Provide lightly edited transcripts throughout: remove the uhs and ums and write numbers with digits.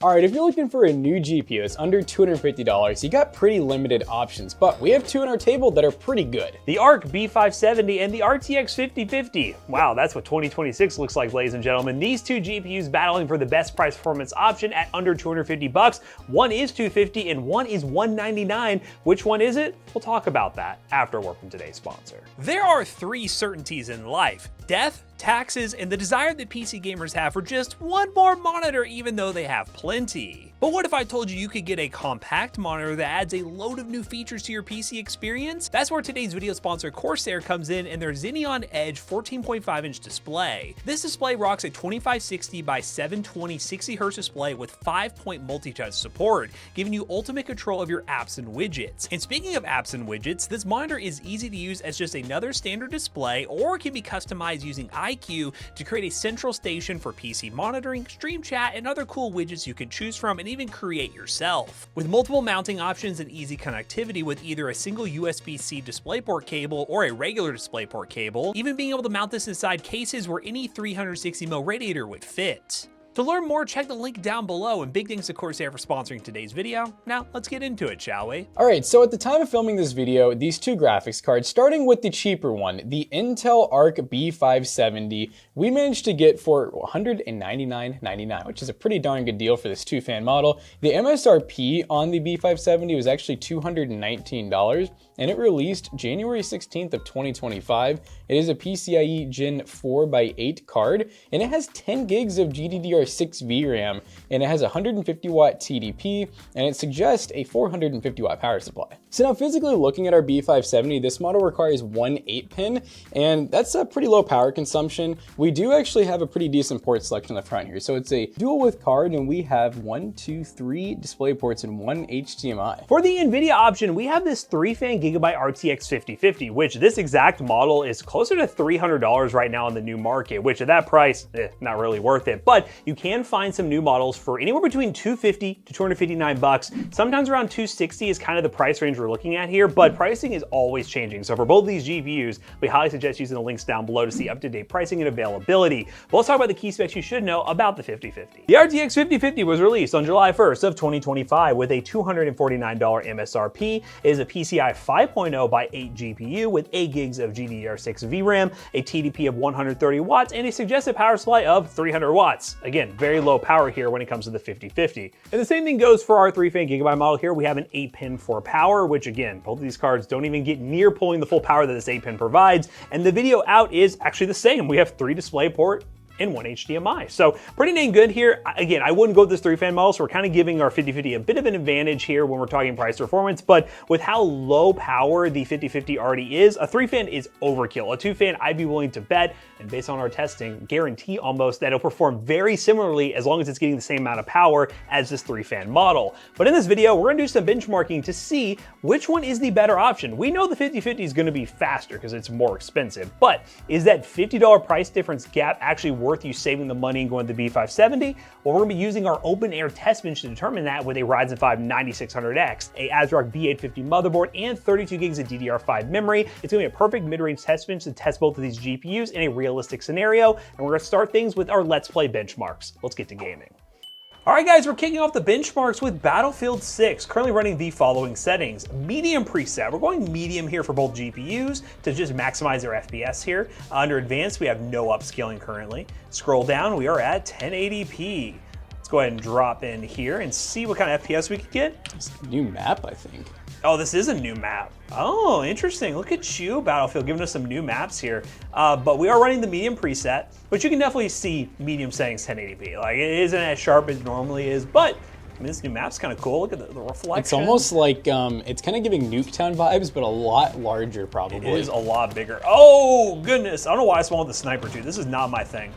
Alright, if you're looking for a new GPU that's under $250, you got pretty limited options, but we have two on our table that are pretty good. The Arc B570 and the RTX 5050. Wow, that's what 2026 looks like, ladies and gentlemen. These two GPUs battling for the best price performance option at under 250 bucks. One is 250 and one is 199. Which one is it? We'll talk about that after a word from today's sponsor. There are three certainties in life: death, taxes, and the desire that PC gamers have for just one more monitor even though they have plenty. But what if I told you could get a compact monitor that adds a load of new features to your PC experience? That's where today's video sponsor Corsair comes in and their Xeneon Edge 14.5-inch display. This display rocks a 2560 by 720 60Hz display with 5-point multi-touch support, giving you ultimate control of your apps and widgets. And speaking of apps and widgets, this monitor is easy to use as just another standard display, or it can be customized using iCUE to create a central station for PC monitoring, stream chat, and other cool widgets you can choose from and even create yourself. With multiple mounting options and easy connectivity with either a single USB-C DisplayPort cable or a regular DisplayPort cable, even being able to mount this inside cases where any 360mm radiator would fit. To learn more, check the link down below, and big thanks to Corsair for sponsoring today's video. Now, let's get into it, shall we? Alright, so at the time of filming this video, these two graphics cards, starting with the cheaper one, the Intel Arc B570, we managed to get for $199.99, which is a pretty darn good deal for this two-fan model. The MSRP on the B570 was actually $219, and it released January 16th of 2025. It is a PCIe Gen 4x8 card, and it has 10 gigs of GDDR6 VRAM, and it has a 150 watt TDP, and it suggests a 450 watt power supply. So now, physically looking at our B570, this model requires one 8-pin, and that's a pretty low power consumption. We do actually have a pretty decent port selection on the front here. So it's a dual width card, and we have 3 display ports and one HDMI. For the NVIDIA option, we have this 3-fan Gigabyte RTX 5050, which this exact model is closer to $300 right now in the new market, which at that price, not really worth it. But you can find some new models for anywhere between $250 to $259. Sometimes around $260 is kind of the price range we're looking at here, but pricing is always changing. So for both of these GPUs, we highly suggest using the links down below to see up-to-date pricing and availability. But let's talk about the key specs you should know about the 5050. The RTX 5050 was released on July 1st of 2025 with a $249 MSRP. It is a PCI 5.0 by 8 GPU with 8 gigs of GDDR6 VRAM, a TDP of 130 watts, and a suggested power supply of 300 watts. Again, very low power here when it comes to the 5050. And the same thing goes for our 3-fan Gigabyte model here. We have an 8-pin for power, which again, both of these cards don't even get near pulling the full power that this 8-pin provides. And the video out is actually the same. We have 3 DisplayPort and one HDMI. So pretty dang good here. Again, I wouldn't go with this 3-fan model, so we're kind of giving our 5050 a bit of an advantage here when we're talking price performance, but with how low power the 5050 already is, a 3-fan is overkill. A 2-fan, I'd be willing to bet, and based on our testing, guarantee almost that it'll perform very similarly as long as it's getting the same amount of power as this 3-fan model. But in this video, we're gonna do some benchmarking to see which one is the better option. We know the 5050 is gonna be faster because it's more expensive, but is that $50 price difference gap actually worth you saving the money and going to the B570? Well, we're gonna be using our open air test bench to determine that with a Ryzen 5 9600X, a ASRock B850 motherboard, and 32 gigs of DDR5 memory. It's gonna be a perfect mid-range test bench to test both of these GPUs in a realistic scenario, and we're gonna start things with our Let's Play benchmarks. Let's get to gaming. All right, guys, we're kicking off the benchmarks with Battlefield 6, currently running the following settings. Medium preset, we're going medium here for both GPUs to just maximize their FPS here. Under advanced, we have no upscaling currently. Scroll down, we are at 1080p. Let's go ahead and drop in here and see what kind of FPS we could get. It's a new map, I think. Oh, this is a new map. Oh, interesting. Look at you, Battlefield, giving us some new maps here. But we are running the medium preset, but you can definitely see medium settings 1080p. Like, it isn't as sharp as it normally is, but I mean, this new map's kind of cool. Look at the reflection. It's almost like, it's kind of giving Nuketown vibes, but a lot larger, probably. It is a lot bigger. Oh, goodness. I don't know why I spawned the sniper too. This is not my thing.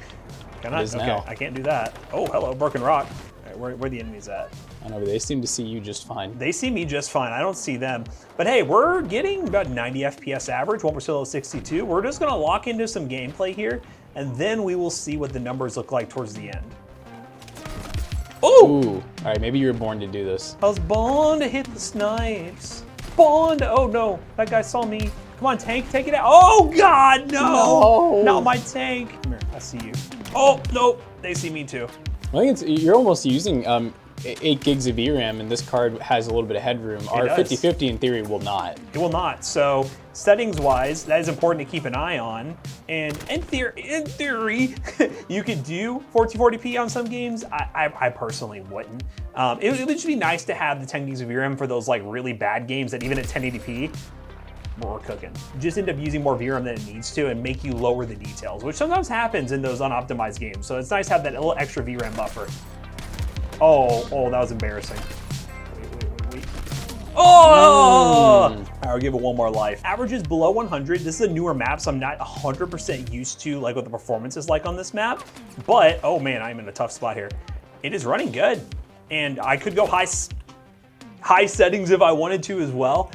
Can I? Okay, now. I can't do that. Oh, hello, broken rock. All right, where the enemies at? I know, but they seem to see you just fine. They see me just fine. I don't see them. But hey, we're getting about 90 FPS average, 1% of 62. We're just gonna lock into some gameplay here, and then we will see what the numbers look like towards the end. Ooh! All right, maybe you were born to do this. I was born to hit the snipes. Born to, oh no, that guy saw me. Come on, tank, take it out. Oh God, no! Not my tank. Come here, I see you. Oh, no, they see me too. I think you're almost using 8 gigs of VRAM, and this card has a little bit of headroom. Our 5050 in theory will not. It will not. So settings-wise, that is important to keep an eye on. And in theory, you could do 1440p on some games. I personally wouldn't. It would just be nice to have the 10 gigs of VRAM for those like really bad games that even at 1080p, we're cooking. Just end up using more VRAM than it needs to and make you lower the details, which sometimes happens in those unoptimized games. So it's nice to have that little extra VRAM buffer. Oh, that was embarrassing. Wait. Oh! I'll give it one more life. Average is below 100. This is a newer map, so I'm not 100% used to like what the performance is like on this map. But, oh man, I'm in a tough spot here. It is running good. And I could go high settings if I wanted to as well.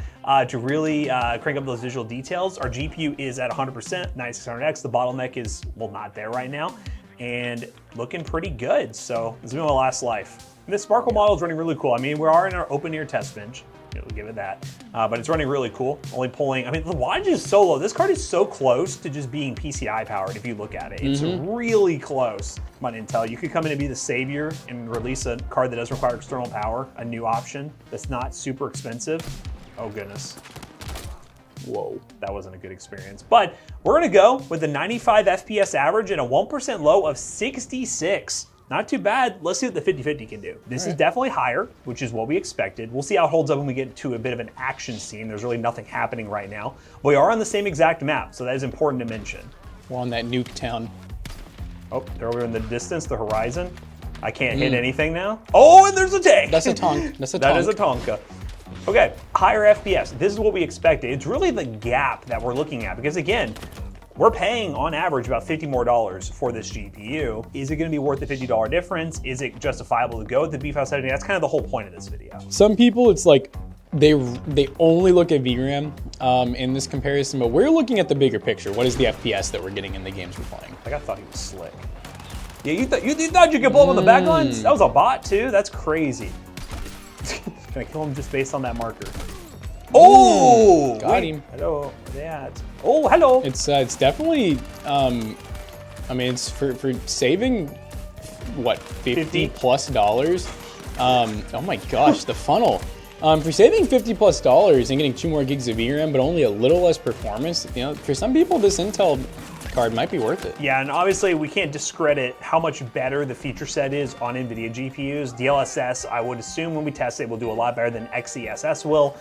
To really crank up those visual details. Our GPU is at 100%, 9600X. The bottleneck is, well, not there right now, and looking pretty good. So this is my last life. And this Sparkle model is running really cool. I mean, we are in our open ear test bench. We'll give it that. But it's running really cool. Only pulling, I mean, the wattage is so low. This card is so close to just being PCI powered if you look at it. It's really close. Come on, Intel, you could come in and be the savior and release a card that doesn't require external power, a new option that's not super expensive. Oh goodness. Whoa, that wasn't a good experience. But we're gonna go with a 95 FPS average and a 1% low of 66. Not too bad. Let's see what the 5050 can do. This is definitely higher, which is what we expected. We'll see how it holds up when we get to a bit of an action scene. There's really nothing happening right now. We are on the same exact map, so that is important to mention. We're on that nuke town. Oh, they're over in the distance, the horizon. I can't hit anything now. Oh, and there's a tank. That's a tonk. That's a tonk. That is a Tonka. Okay, higher FPS. This is what we expected. It's really the gap that we're looking at because again, we're paying on average about $50 more for this GPU. Is it gonna be worth the $50 difference? Is it justifiable to go with the B570? That's kind of the whole point of this video. Some people, it's like they only look at VRAM in this comparison, but we're looking at the bigger picture. What is the FPS that we're getting in the games we're playing? Like I thought he was slick. Yeah, you thought you could pull him on the back lines? That was a bot too? That's crazy. Can I kill him just based on that marker? Oh! Got him. Hello. Yeah. Oh, hello. It's definitely, I mean, it's for saving, what, $50 plus? Oh my gosh, the funnel. For saving $50 plus and getting 2 more gigs of VRAM, but only a little less performance, you know, for some people, this Intel card might be worth it. Yeah, and obviously we can't discredit how much better the feature set is on NVIDIA GPUs. DLSS, I would assume when we test it, will do a lot better than XeSS will.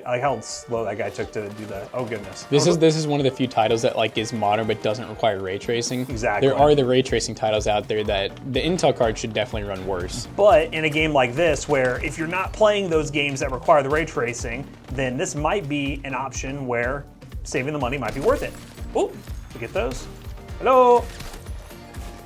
I like how slow that guy took to do that. Oh goodness. This is one of the few titles that like is modern but doesn't require ray tracing. Exactly. There are the ray tracing titles out there that the Intel card should definitely run worse. But in a game like this, where if you're not playing those games that require the ray tracing, then this might be an option where saving the money might be worth it. Oh, we get those. Hello.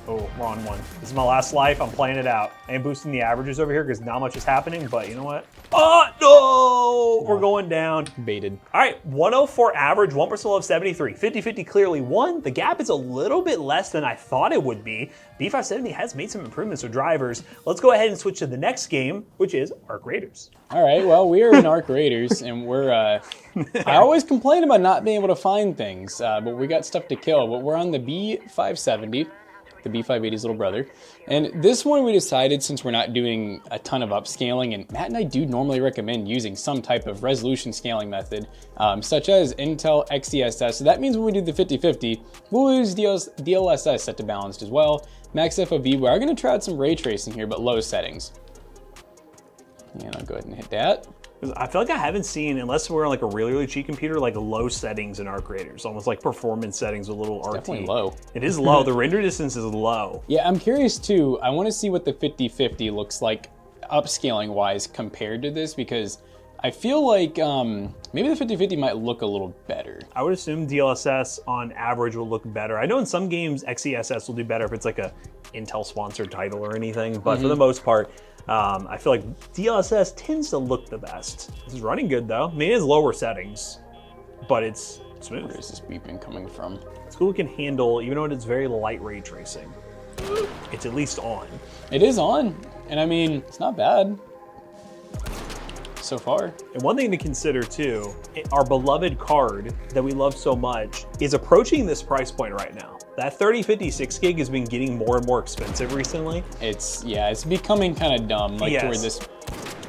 Oh, wrong one. This is my last life. I'm playing it out. I am boosting the averages over here because not much is happening, but you know what? Oh, no! We're going down. Baited. All right, 104 average, 1% low of 73. 50-50 clearly won. The gap is a little bit less than I thought it would be. B570 has made some improvements with drivers. Let's go ahead and switch to the next game, which is Arc Raiders. All right, well, we are in Arc Raiders, and we're, I always complain about not being able to find things, but we got stuff to kill. But we're on the B570. The B580's little brother. And this one we decided, since we're not doing a ton of upscaling, and Matt and I do normally recommend using some type of resolution scaling method, such as Intel XeSS. So that means when we do the 50-50, we'll use DLSS set to balanced as well. Max FOV, we are gonna try out some ray tracing here, but low settings. And I'll go ahead and hit that. I feel like I haven't seen, unless we're on like a really, really cheap computer, like low settings in Arc Raiders, almost like performance settings with a little RT. Definitely low. It is low. The render distance is low. Yeah, I'm curious too. I want to see what the 50-50 looks like upscaling wise compared to this, because I feel like maybe the 50-50 might look a little better. I would assume DLSS on average will look better. I know in some games XeSS will do better if it's like a Intel sponsored title or anything, but for the most part, I feel like DLSS tends to look the best. This is running good though. I mean, it is lower settings, but it's smooth. Where is this beeping coming from? It's cool it can handle, even though it's very light ray tracing. It's at least on. It is on, and I mean, it's not bad. so far. And one thing to consider too, our beloved card that we love so much is approaching this price point right now. That 3056 gig has been getting more and more expensive recently. It's becoming kind of dumb, like to where Yes. this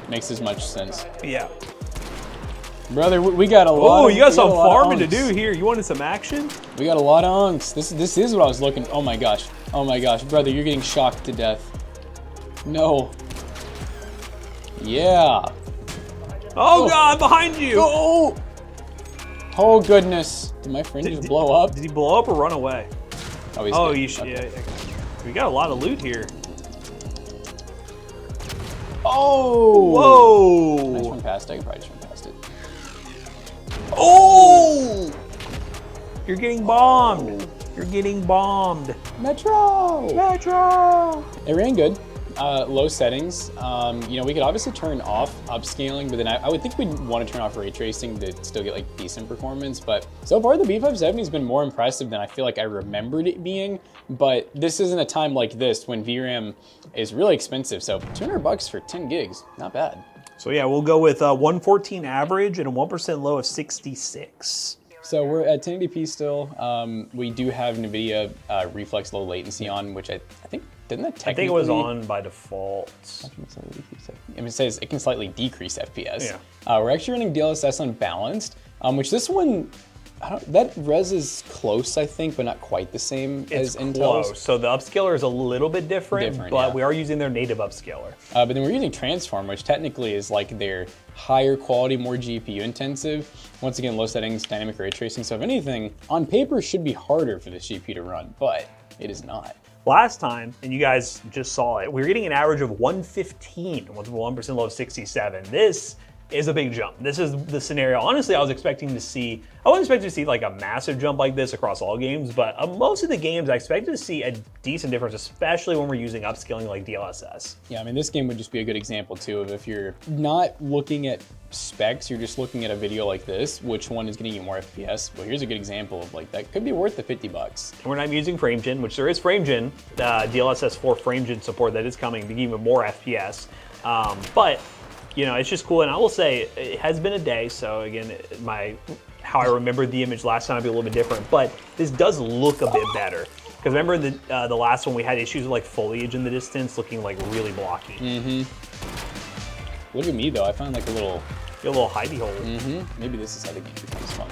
makes as much sense. Yeah. Brother, we got a lot. Oh, you got some farming to unks. do here. You wanted some action? We got a lot of unks. This is what I was looking. Oh my gosh, brother, you're getting shocked to death. No. Yeah. Oh God, behind you! Oh. Oh goodness. Did my friend just blow up? Did he blow up or run away? Oh, he's Oh, good. you should. Okay. Yeah. We got a lot of loot here. Oh. Whoa! I just went past it. I probably just went past it. Oh! You're getting bombed. You're getting bombed. Metro. Metro. It ran good. Low settings. You know, we could obviously turn off upscaling, but then I would think we'd want to turn off ray tracing to still get like decent performance. But so far, the B570 has been more impressive than I feel like I remembered it being. But this isn't a time like this when VRAM is really expensive. So $200 for 10 gigs, not bad. So yeah, we'll go with 114 average and a 1% low of 66. So we're at 1080p still. We do have NVIDIA reflex low latency on, which I think, didn't that technically? I think it was on by default. I mean, it says it can slightly decrease FPS. Yeah. We're actually running DLSS unbalanced, which this one, that res is close, I think, but not quite the same as Intel's. Close. So the upscaler is a little bit different, but yeah. we are using their native upscaler. But then we're using Transform, which technically is like their higher quality, more GPU intensive. Once again, low settings, dynamic ray tracing. So if anything, on paper should be harder for this GPU to run, but it is not. Last time, and you guys just saw it, we were getting an average of 115 with a 1% low of 67. This is a big jump. This is the scenario. Honestly, I wasn't expecting to see like a massive jump like this across all games, but most of the games I expected to see a decent difference, especially when we're using upscaling like DLSS. Yeah, I mean, this game would just be a good example too of if you're not looking at specs, you're just looking at a video like this, which one is getting you more FPS? Well, here's a good example of like, that could be worth the $50. And we're not using FrameGen, which there is FrameGen, DLSS 4 FrameGen support that is coming to give even more FPS. But you know, it's just cool. And I will say it has been a day. So again, how I remembered the image last time would be a little bit different, but this does look a bit better. Because remember in the last one we had issues with like foliage in the distance looking like really blocky. Look at me though, I found like a little hidey hole. Maybe this is how the game becomes fun.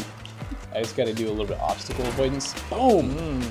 I just gotta do a little bit of obstacle avoidance. Boom!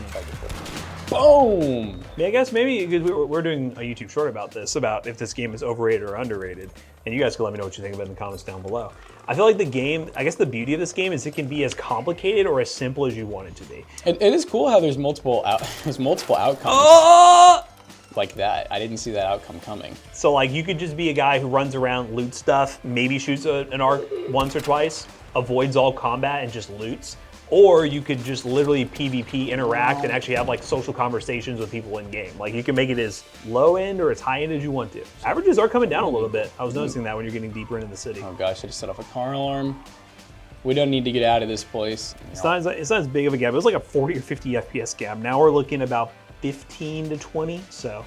Boom! Yeah, I guess maybe because we're doing a YouTube short about this, about if this game is overrated or underrated. And you guys can let me know what you think about it in the comments down below. I feel like the game, I guess the beauty of this game is it can be as complicated or as simple as you want it to be. It is cool how there's multiple outcomes. Oh! Like that. I didn't see that outcome coming. So like you could just be a guy who runs around, loots stuff, maybe shoots an arc once or twice, avoids all combat and just loots. Or you could just literally PvP interact and actually have like social conversations with people in game. Like you can make it as low end or as high end as you want to. Averages are coming down a little bit. I was noticing that when you're getting deeper into the city. Oh gosh, I just set off a car alarm. We don't need to get out of this place. It's not as big of a gap. It was like a 40 or 50 FPS gap. Now we're looking about 15 to 20, so.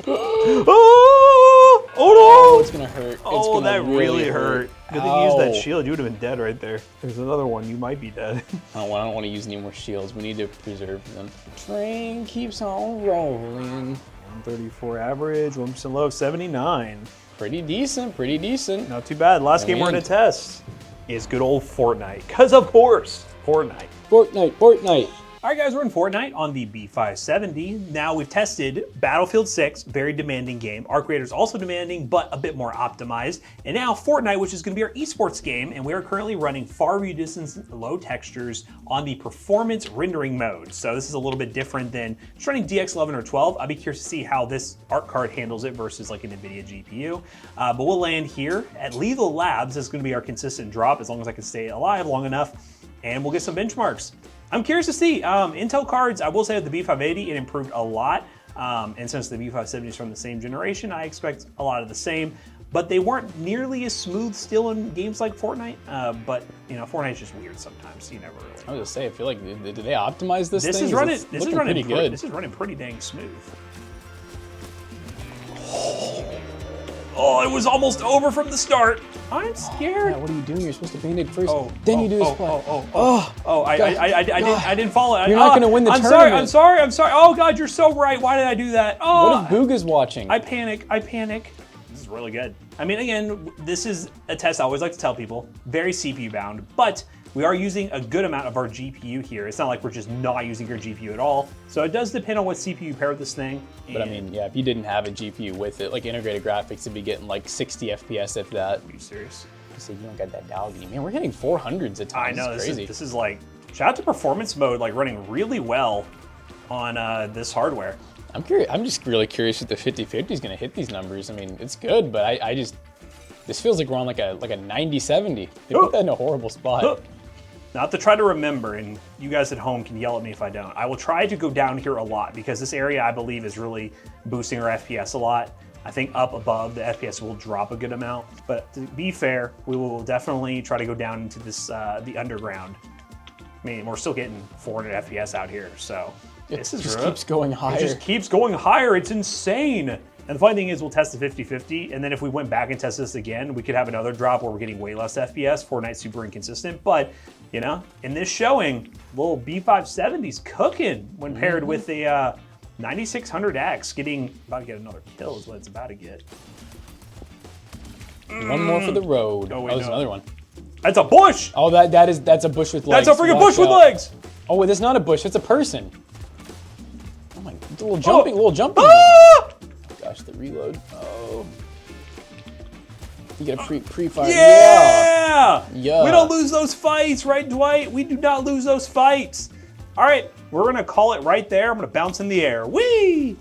Oh no! It's gonna hurt. It's Oh, gonna that really hurt. Good thing you used that shield. You would have been dead right there. There's another one. You might be dead. I don't want to use any more shields. We need to preserve them. Train keeps on rolling. 134 average, 1% low, 79. Pretty decent, pretty decent. Not too bad. Last game we're gonna test is good old Fortnite. Cause of course, Fortnite. Fortnite. All right, guys, we're in Fortnite on the B570. Now we've tested Battlefield 6, very demanding game. Arc Raiders also demanding, but a bit more optimized. And now Fortnite, which is gonna be our esports game, and we are currently running far view distance, low textures on the performance rendering mode. So this is a little bit different than just running DX11 or 12. I'll be curious to see how this Arc card handles it versus like an NVIDIA GPU. But we'll land here at Lethal Labs. This is gonna be our consistent drop as long as I can stay alive long enough, and we'll get some benchmarks. I'm curious to see. Intel cards, I will say with the B580, it improved a lot. And since the B570 is from the same generation, I expect a lot of the same. But they weren't nearly as smooth still in games like Fortnite. But you know, Fortnite's just weird sometimes. You never really. I was gonna say, I feel like did they optimize this thing? This is running pretty good. This is running pretty dang smooth. Oh, it was almost over from the start. I'm scared. Yeah, what are you doing? You're supposed to band-aid first, then you do the splat. I didn't follow it. You're not going to win the tournament. I'm sorry. Oh God, you're so right. Why did I do that? Oh. What if Booga's watching? I panic. This is really good. I mean, again, this is a test I always like to tell people, very CPU bound, but we are using a good amount of our GPU here. It's not like we're just not using your GPU at all. So it does depend on what CPU you pair with this thing. But I mean, yeah, if you didn't have a GPU with it, like integrated graphics, it'd be getting like 60 FPS if that. Are you serious? You said you don't got that doggy. Man, we're hitting 400s at times. I know, it's crazy. This is like, shout out to performance mode, like running really well on this hardware. I'm curious. I'm just really curious if the 5050 is going to hit these numbers. I mean, it's good, but I just, this feels like we're on like a 9070. They put that in a horrible spot. Not to try to remember, and you guys at home can yell at me if I don't. I will try to go down here a lot because this area I believe is really boosting our FPS a lot. I think up above the FPS will drop a good amount, but to be fair, we will definitely try to go down into this the underground. I mean, we're still getting 400 FPS out here, so this is just keeps going higher. It just keeps going higher. It's insane. And the funny thing is we'll test the 50-50, and then if we went back and test this again, we could have another drop where we're getting way less FPS. Fortnite's super inconsistent, but you know, in this showing, little B570's cooking when paired with the 9600X, about to get another kill is what it's about to get. One more for the road. Oh, wait, there's another one. That's a bush! Oh, that's a bush with legs. That's a freaking bush with legs! Oh, wait, that's not a bush, it's a person. Oh my, it's a little jumping. Ah! Gosh, the reload. Oh. You get a pre-fire. Yeah! Yeah! We don't lose those fights, right, Dwight? We do not lose those fights. All right, we're gonna call it right there. I'm gonna bounce in the air. Whee!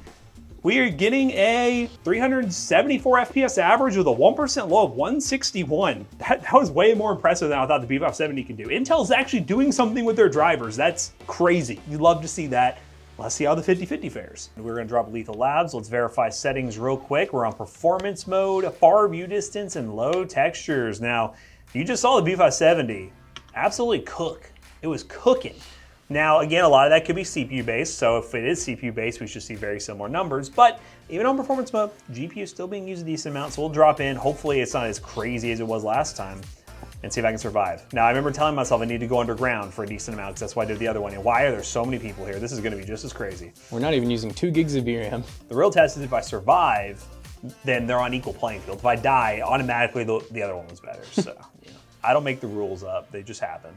We are getting a 374 FPS average with a 1% low of 161. That was way more impressive than I thought the B570 could do. Intel's actually doing something with their drivers. That's crazy. You'd love to see that. Let's see how the 50-50 fares. We're gonna drop Lethal Labs. Let's verify settings real quick. We're on performance mode, far view distance, and low textures. Now, you just saw the B570 absolutely cook. It was cooking. Now, again, a lot of that could be CPU based, so if it is CPU based, we should see very similar numbers, but even on performance mode, GPU is still being used a decent amount, so we'll drop in. Hopefully it's not as crazy as it was last time, and see if I can survive. Now, I remember telling myself I need to go underground for a decent amount, because that's why I did the other one, and why are there so many people here? This is gonna be just as crazy. We're not even using 2 gigs of VRAM. The real test is if I survive, then they're on equal playing field. If I die, automatically the other one was better, so I don't make the rules up, they just happen.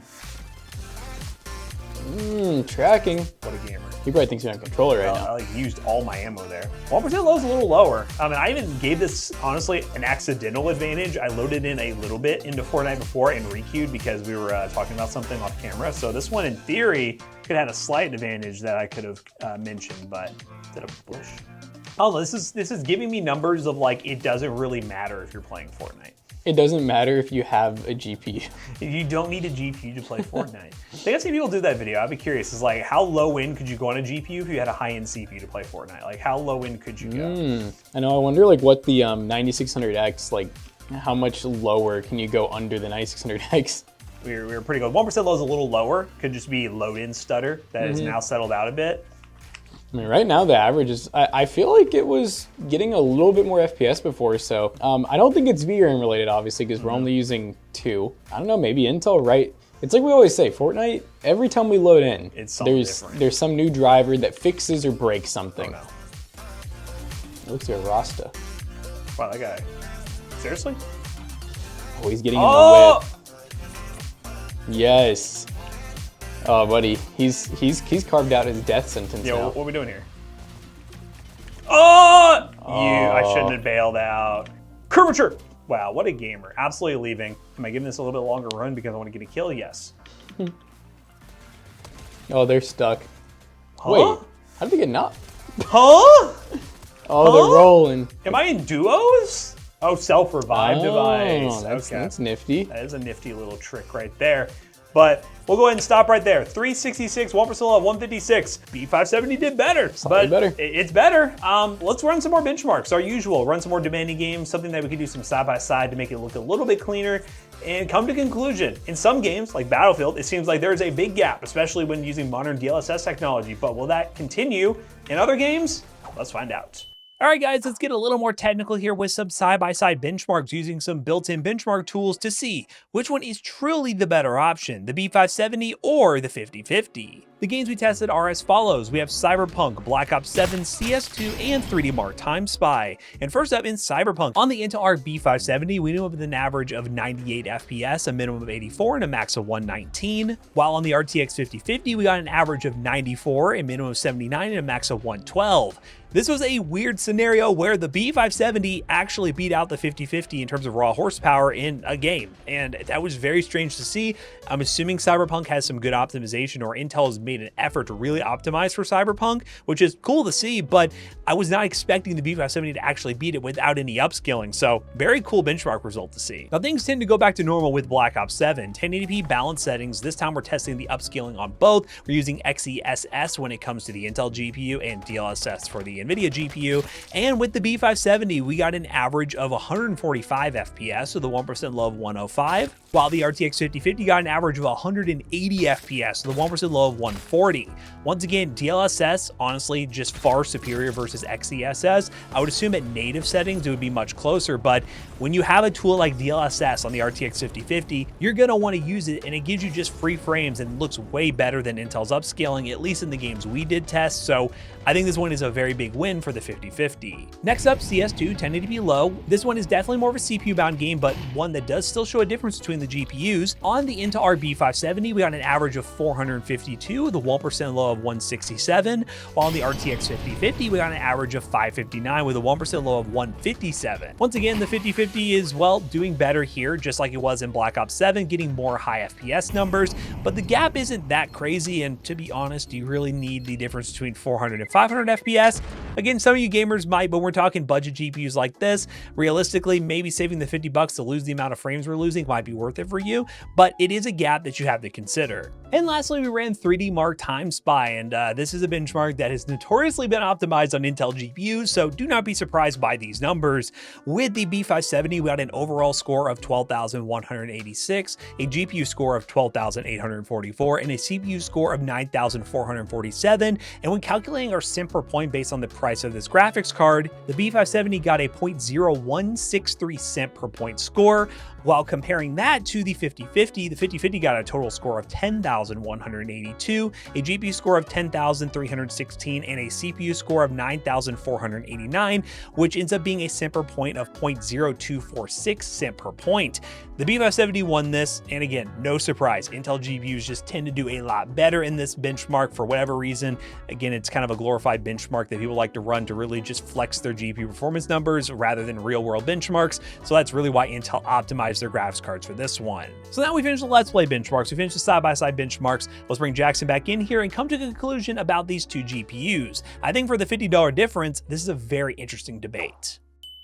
Tracking. What a gamer. He probably thinks you're on controller right now. I like used all my ammo there. 1% low is a little lower. I mean, I even gave this, honestly, an accidental advantage. I loaded in a little bit into Fortnite before and requeued because we were talking about something off camera. So this one, in theory, could have had a slight advantage that I could have mentioned, but did a push. Oh, this is giving me numbers of like, it doesn't really matter if you're playing Fortnite. It doesn't matter if you have a GPU. You don't need a GPU to play Fortnite. I think I've seen people do that video. I'd be curious. Is like, how low end could you go on a GPU if you had a high-end CPU to play Fortnite? Like, how low end could you go? I know. I wonder like what the 9600X, like how much lower can you go under the 9600X? We were pretty good. 1% low is a little lower. Could just be load-in stutter that has now settled out a bit. I mean, right now the average is, I feel like it was getting a little bit more FPS before, so I don't think it's VRAM related, obviously, because we're only using 2. I don't know, maybe Intel, right? It's like we always say, Fortnite, every time we load in, there's some new driver that fixes or breaks something. Oh, no. It looks like a Rasta. Wow, that guy. Seriously? Oh, he's getting in the whip. Yes. Oh, buddy, he's carved out his death sentence now. What are we doing here? Oh! I shouldn't have bailed out. Curvature! Wow, what a gamer. Absolutely leaving. Am I giving this a little bit longer run because I want to get a kill? Yes. Oh, they're stuck. Huh? Wait, how did they get knocked? Huh? Oh, they're rolling. Am I in duos? Oh, self-revive device. That's nifty. That is a nifty little trick right there. But we'll go ahead and stop right there. 366, 1% low, 156. B570 did better, but better. It's better. Let's run some more benchmarks. Our usual, run some more demanding games, something that we could do some side-by-side to make it look a little bit cleaner and come to conclusion. In some games, like Battlefield, it seems like there's a big gap, especially when using modern DLSS technology. But will that continue in other games? Let's find out. All right, guys, let's get a little more technical here with some side-by-side benchmarks using some built-in benchmark tools to see which one is truly the better option, the B570 or the 5050. The games we tested are as follows. We have Cyberpunk, Black Ops 7, CS2, and 3D Mark Time Spy. And first up in Cyberpunk, on the Intel Arc B570, we knew with an average of 98 FPS, a minimum of 84, and a max of 119. While on the RTX 5050, we got an average of 94, a minimum of 79, and a max of 112. This was a weird scenario where the B570 actually beat out the 5050 in terms of raw horsepower in a game, and that was very strange to see. I'm assuming Cyberpunk has some good optimization, or Intel has made an effort to really optimize for Cyberpunk, which is cool to see, but I was not expecting the B570 to actually beat it without any upscaling, so very cool benchmark result to see. Now things tend to go back to normal with Black Ops 7. 1080p balance settings, this time we're testing the upscaling on both. We're using XeSS when it comes to the Intel GPU and DLSS for the NVIDIA GPU, and with the B570 we got an average of 145 FPS with a 1% low of 105, while the RTX 5050 got an average of 180 FPS with a 1% low of 140. Once again, DLSS honestly just far superior versus XeSS. I would assume at native settings it would be much closer, but when you have a tool like DLSS on the RTX 5050, you're going to want to use it, and it gives you just free frames and looks way better than Intel's upscaling, at least in the games we did test, so I think this one is a very big win for the 5050. Next up, CS2, 1080p low. This one is definitely more of a CPU-bound game, but one that does still show a difference between the GPUs. On the Intel Arc B570, we got an average of 452 with a 1% low of 167, while on the RTX 5050, we got an average of 559 with a 1% low of 157. Once again, the 5050 is, well, doing better here, just like it was in Black Ops 7, getting more high FPS numbers, but the gap isn't that crazy, and to be honest, do you really need the difference between 400 and 500 FPS? Again, some of you gamers might, but we're talking budget GPUs like this. Realistically, maybe saving the $50 to lose the amount of frames we're losing might be worth it for you, but it is a gap that you have to consider. And lastly, we ran 3D Mark Time Spy, and this is a benchmark that has notoriously been optimized on Intel GPUs, so do not be surprised by these numbers. With the B570, we got an overall score of 12,186, a GPU score of 12,844, and a CPU score of 9,447, and when calculating our cent per point based on the price of this graphics card, the B570 got a 0.0163 cent per point score. While comparing that to the 5050 got a total score of 10,182, a GPU score of 10,316, and a CPU score of 9,489, which ends up being a cent per point of 0.0246 cent per point. The B570 won this, and again, no surprise, Intel GPUs just tend to do a lot better in this benchmark for whatever reason. Again, it's kind of a glorified benchmark that people like to run to really just flex their GPU performance numbers rather than real world benchmarks, so that's really why Intel optimized their graphics cards for this one. So now we finished the Let's Play benchmarks, we finished the side-by-side benchmarks. Let's bring Jackson back in here and come to a conclusion about these two GPUs. I think for the $50 difference, this is a very interesting debate.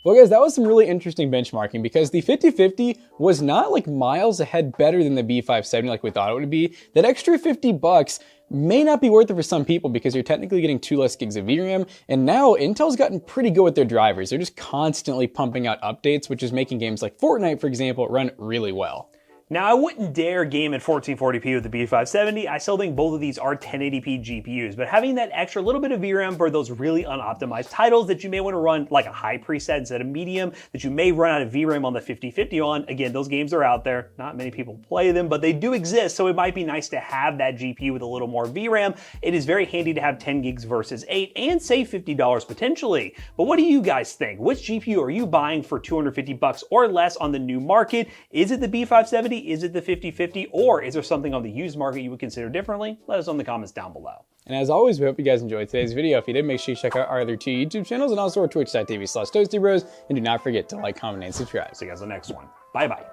Well guys, that was some really interesting benchmarking because the 5050 was not like miles ahead better than the B570 like we thought it would be. That extra $50 may not be worth it for some people because you're technically getting 2 less gigs of VRAM, and now Intel's gotten pretty good with their drivers. They're just constantly pumping out updates, which is making games like Fortnite, for example, run really well. Now, I wouldn't dare game at 1440p with the B570. I still think both of these are 1080p GPUs, but having that extra little bit of VRAM for those really unoptimized titles that you may want to run like a high preset instead of medium, that you may run out of VRAM on the 5050 on, again, those games are out there. Not many people play them, but they do exist, so it might be nice to have that GPU with a little more VRAM. It is very handy to have 10 gigs versus 8 and save $50 potentially. But what do you guys think? Which GPU are you buying for $250 or less on the new market? Is it the B570? Is it the 5050, or is there something on the used market you would consider differently? Let us know in the comments down below. And as always, we hope you guys enjoyed today's video. If you did, make sure you check out our other 2 YouTube channels and also our twitch.tv/ToastyBros. And do not forget to like, comment, and subscribe. See you guys on the next one. Bye-bye.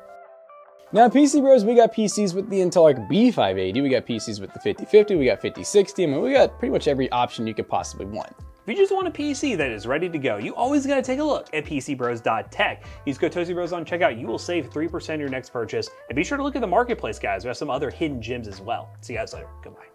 Now, PC Bros, we got PCs with the Intel Arc B580, we got PCs with the 5050, we got 5060, I mean, we got pretty much every option you could possibly want. If you just want a PC that is ready to go, you always gotta take a look at PCBros.tech. Use code ToastyBros on checkout, you will save 3% on your next purchase. And be sure to look at the marketplace, guys. We have some other hidden gems as well. See you guys later. Goodbye.